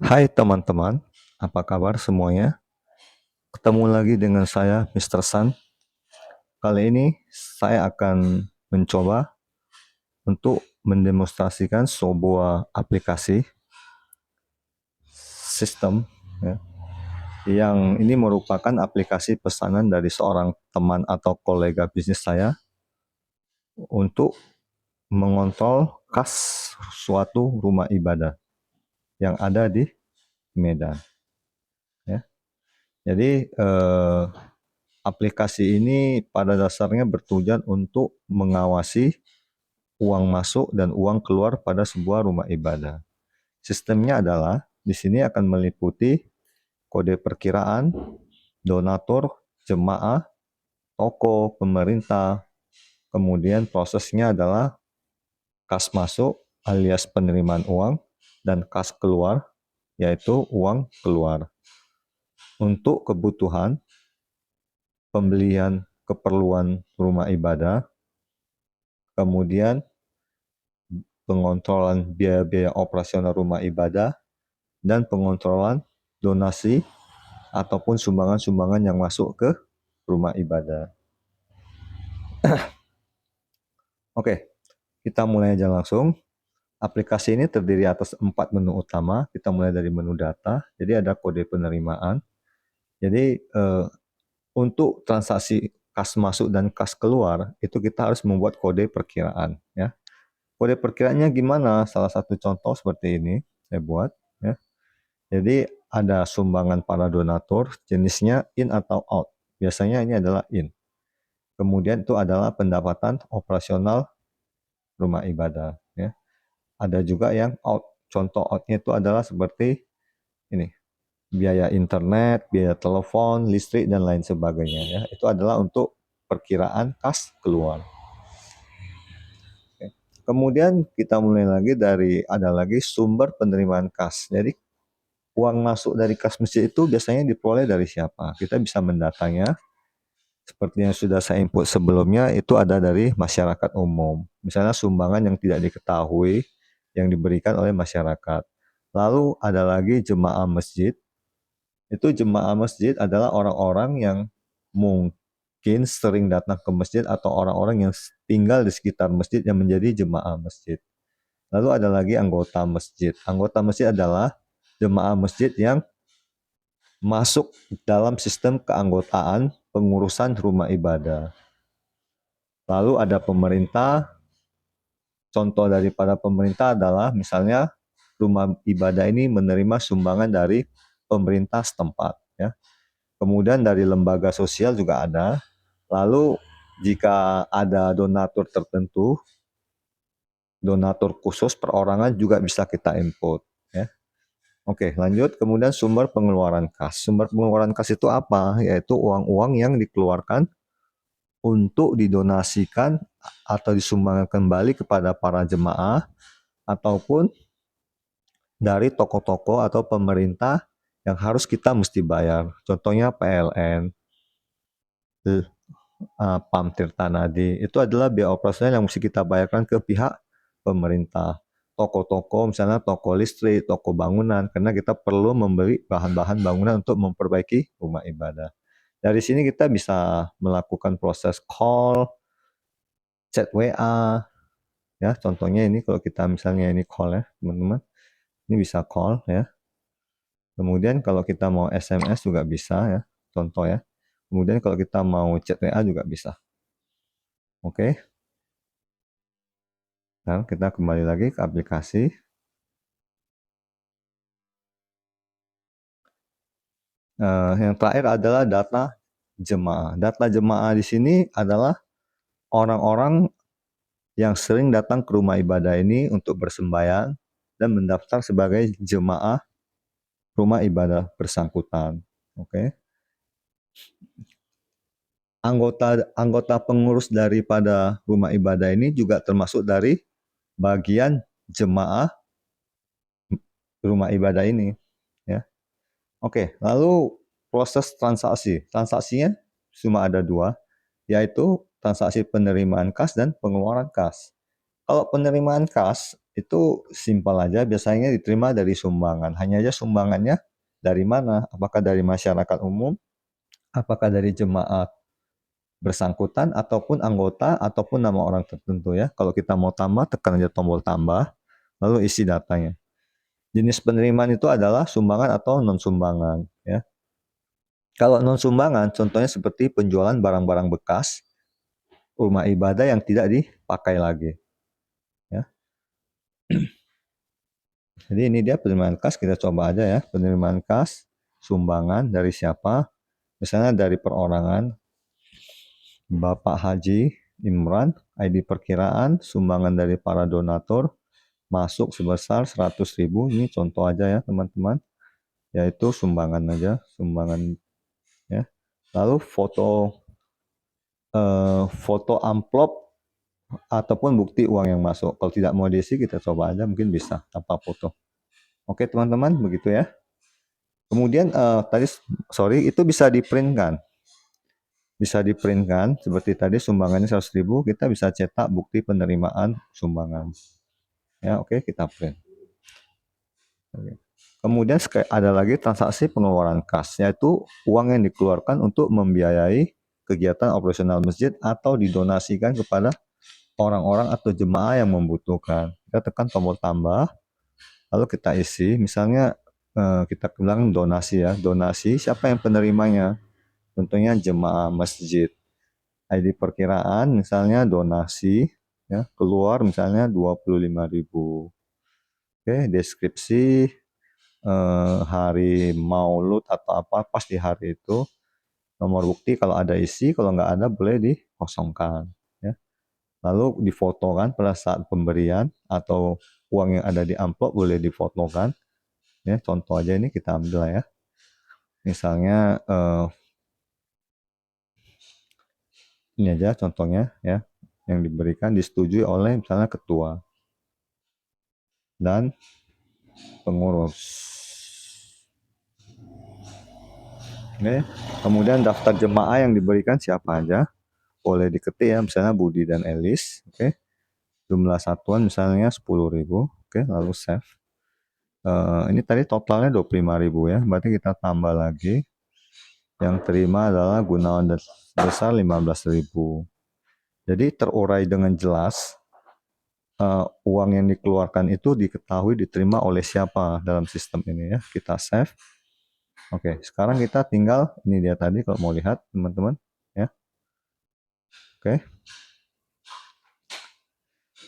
Hai teman-teman, apa kabar semuanya? Ketemu lagi dengan saya, Mr. Sun. Kali ini saya akan mencoba untuk mendemonstrasikan sebuah aplikasi sistem ya, yang ini merupakan aplikasi pesanan dari seorang teman atau kolega bisnis saya untuk mengontrol kas suatu rumah ibadah yang ada di Medan. Ya. Jadi aplikasi ini pada dasarnya bertujuan untuk mengawasi uang masuk dan uang keluar pada sebuah rumah ibadah. Sistemnya adalah di sini akan meliputi kode perkiraan, donatur, jemaah, toko, pemerintah. Kemudian prosesnya adalah kas masuk alias penerimaan uang dan kas keluar yaitu uang keluar. Untuk kebutuhan pembelian keperluan rumah ibadah, kemudian pengontrolan biaya-biaya operasional rumah ibadah, dan pengontrolan donasi ataupun sumbangan-sumbangan yang masuk ke rumah ibadah. Oke, kita mulai aja langsung. Aplikasi ini terdiri atas 4 menu utama. Kita mulai dari menu data. Jadi ada kode penerimaan. Jadi untuk transaksi kas masuk dan kas keluar itu kita harus membuat kode perkiraan. Ya. Kode perkiraannya gimana? Salah satu contoh seperti ini saya buat. Ya. Jadi ada sumbangan para donatur, jenisnya in atau out. Biasanya ini adalah in. Kemudian itu adalah pendapatan operasional rumah ibadah. Ya. Ada juga yang out. Contoh outnya itu adalah seperti ini, biaya internet, biaya telepon, listrik, dan lain sebagainya. Ya. Itu adalah untuk perkiraan kas keluar. Kemudian kita mulai lagi ada lagi sumber penerimaan kas. Jadi uang masuk dari kas masjid itu biasanya diperoleh dari siapa? Kita bisa mendatanya. Seperti yang sudah saya input sebelumnya, itu ada dari masyarakat umum. Misalnya sumbangan yang tidak diketahui yang diberikan oleh masyarakat. Lalu ada lagi jemaah masjid. Itu jemaah masjid adalah orang-orang yang mungkin sering datang ke masjid atau orang-orang yang tinggal di sekitar masjid yang menjadi jemaah masjid. Lalu ada lagi anggota masjid. Anggota masjid adalah jemaah masjid yang masuk dalam sistem keanggotaan pengurusan rumah ibadah. Lalu ada pemerintah. Contoh daripada pemerintah adalah misalnya rumah ibadah ini menerima sumbangan dari pemerintah setempat. Ya. Kemudian dari lembaga sosial juga ada. Lalu jika ada donatur tertentu, donatur khusus perorangan juga bisa kita input. Ya. Oke, lanjut. Kemudian sumber pengeluaran kas. Sumber pengeluaran kas itu apa? Yaitu uang-uang yang dikeluarkan untuk didonasikan atau disumbangkan kembali kepada para jemaah ataupun dari toko-toko atau pemerintah yang harus kita mesti bayar. Contohnya PLN, PAM Tirtanadi. Itu adalah biaya operasional yang mesti kita bayarkan ke pihak pemerintah. Toko-toko, misalnya toko listrik, toko bangunan, karena kita perlu membeli bahan-bahan bangunan untuk memperbaiki rumah ibadah. Dari sini kita bisa melakukan proses call, chat WA, ya contohnya ini kalau kita misalnya ini call ya teman-teman, ini bisa call ya. Kemudian kalau kita mau SMS juga bisa ya, contoh ya. Kemudian kalau kita mau chat WA juga bisa. Oke. Nah, kita kembali lagi ke aplikasi. Yang terakhir adalah data jemaah. Data jemaah di sini adalah orang-orang yang sering datang ke rumah ibadah ini untuk bersembahyang dan mendaftar sebagai jemaah rumah ibadah bersangkutan. Oke. Anggota pengurus daripada rumah ibadah ini juga termasuk dari bagian jemaah rumah ibadah ini, ya. Oke, lalu proses transaksi. Transaksinya cuma ada dua, yaitu transaksi penerimaan kas dan pengeluaran kas. Kalau penerimaan kas, itu simpel aja, biasanya diterima dari sumbangan. Hanya aja sumbangannya dari mana? Apakah dari masyarakat umum, apakah dari jemaat bersangkutan, ataupun anggota, ataupun nama orang tertentu ya. Kalau kita mau tambah, tekan aja tombol tambah, lalu isi datanya. Jenis penerimaan itu adalah sumbangan atau non-sumbangan ya. Kalau non-sumbangan, contohnya seperti penjualan barang-barang bekas rumah ibadah yang tidak dipakai lagi. Ya. Jadi ini dia penerimaan kas, kita coba aja ya. Penerimaan kas, sumbangan dari siapa? Misalnya dari perorangan, Bapak Haji Imran, ID perkiraan, sumbangan dari para donatur, masuk sebesar 100.000. Ini contoh aja ya teman-teman. Yaitu sumbangan aja, sumbangan ya. Lalu foto amplop ataupun bukti uang yang masuk. Kalau tidak mau diisi, kita coba aja, mungkin bisa tanpa foto. Oke teman-teman, begitu ya. Kemudian tadi itu bisa diprintkan. Bisa diprintkan seperti tadi sumbangannya 100.000, kita bisa cetak bukti penerimaan sumbangan. Ya, oke, kita print. Oke. Kemudian ada lagi transaksi pengeluaran kas, yaitu uang yang dikeluarkan untuk membiayai kegiatan operasional masjid atau didonasikan kepada orang-orang atau jemaah yang membutuhkan. Kita tekan tombol tambah, lalu kita isi, misalnya kita bilang donasi ya, donasi siapa yang penerimanya? Tentunya jemaah masjid. ID perkiraan misalnya donasi ya, keluar misalnya 25.000. Oke, deskripsi hari maulud atau apa pas di hari itu. Nomor bukti kalau ada isi, kalau nggak ada boleh dikosongkan ya. Lalu difotokan pada saat pemberian atau uang yang ada di amplop boleh difotokan ya. Contoh aja ini kita ambil ya. Misalnya ini aja contohnya ya, yang diberikan disetujui oleh misalnya ketua dan pengurus. Oke. Kemudian daftar jemaah yang diberikan siapa aja, boleh diketik ya, misalnya Budi dan Elis. Oke. Jumlah satuan misalnya 10.000. Oke, lalu save. Ini tadi totalnya 25.000 ya, berarti kita tambah lagi. Yang terima adalah Gunawan besar 15.000. Jadi terurai dengan jelas uang yang dikeluarkan itu diketahui diterima oleh siapa dalam sistem ini ya. Kita save. Oke, sekarang kita tinggal, ini dia tadi kalau mau lihat teman-teman ya. Oke.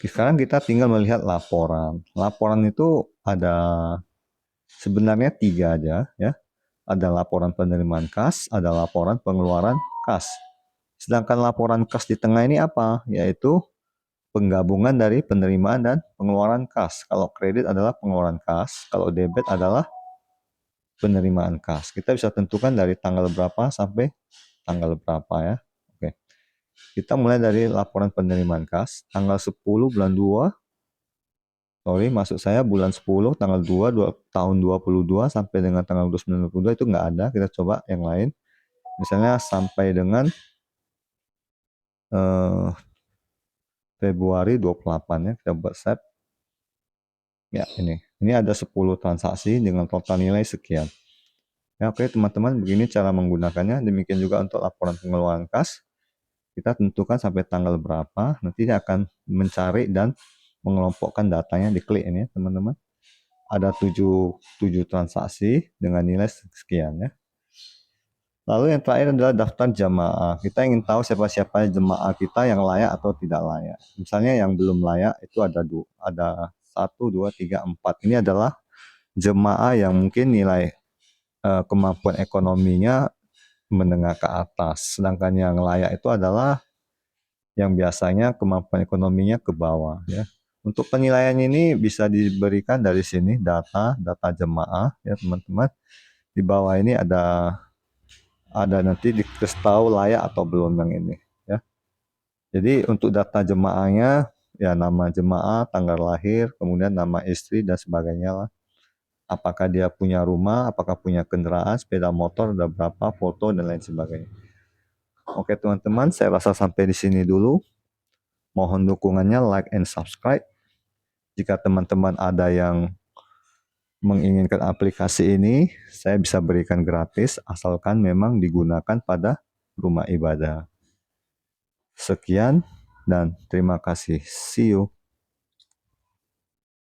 Sekarang kita tinggal melihat laporan. Laporan itu ada sebenarnya 3 aja ya. Ada laporan penerimaan kas, ada laporan pengeluaran kas. Sedangkan laporan kas di tengah ini apa? Yaitu penggabungan dari penerimaan dan pengeluaran kas. Kalau kredit adalah pengeluaran kas, kalau debit adalah penerimaan kas. Kita bisa tentukan dari tanggal berapa sampai tanggal berapa ya. Oke. Kita mulai dari laporan penerimaan kas, tanggal 10 bulan 2. Maksud saya bulan 10 tanggal 2 tahun 22 sampai dengan tanggal 29 itu nggak ada. Kita coba yang lain. Misalnya sampai dengan Februari 28 ya, kita buat set. Ya, ini ada 10 transaksi dengan total nilai sekian. Ya, oke teman-teman, begini cara menggunakannya. Demikian juga untuk laporan pengeluaran kas. Kita tentukan sampai tanggal berapa, nanti dia akan mencari dan mengelompokkan datanya, diklik ini teman-teman. Ada 7 transaksi dengan nilai sekian ya. Lalu yang terakhir adalah daftar jamaah. Kita ingin tahu siapa-siapa jemaah kita yang layak atau tidak layak. Misalnya yang belum layak itu ada 1, 2, 3, 4. Ini adalah jemaah yang mungkin nilai kemampuan ekonominya menengah ke atas. Sedangkan yang layak itu adalah yang biasanya kemampuan ekonominya ke bawah ya. Untuk penilaian ini bisa diberikan dari sini data jemaah ya teman-teman. Di bawah ini ada nanti dikasih tahu layak atau belum yang ini ya. Jadi untuk data jemaahnya ya nama jemaah, tanggal lahir, kemudian nama istri dan sebagainya lah. Apakah dia punya rumah, apakah punya kendaraan, sepeda motor, ada berapa, foto dan lain sebagainya. Oke teman-teman, saya rasa sampai di sini dulu. Mohon dukungannya, like and subscribe. Jika teman-teman ada yang menginginkan aplikasi ini, saya bisa berikan gratis asalkan memang digunakan pada rumah ibadah. Sekian dan terima kasih. See you.